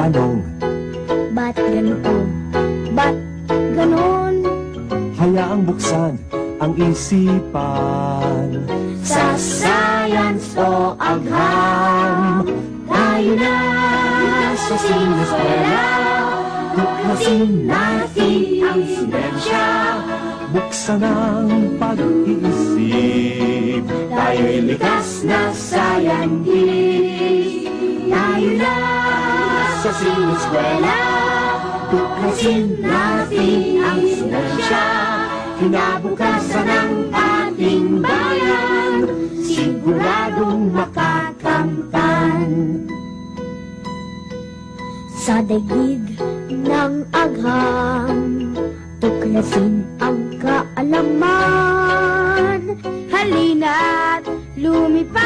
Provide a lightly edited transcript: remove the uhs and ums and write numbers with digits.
tanong, ba't ganito? Ba't ganon? hayaang buksan ang isipan. Sa science o agham, tayo na sa sineskwela. Tuklasin natin ang siyensya. Buksan ang pag-iisip, Tayo'y likas na scientist. Tayo na sa sineskwela. Tuklasin natin ang siyensya. Kinabukasan ng ating bayan, siguradong makakamtan. Sa daigdig ng agham, tuklasin ang kaalaman. Halina't lumipad.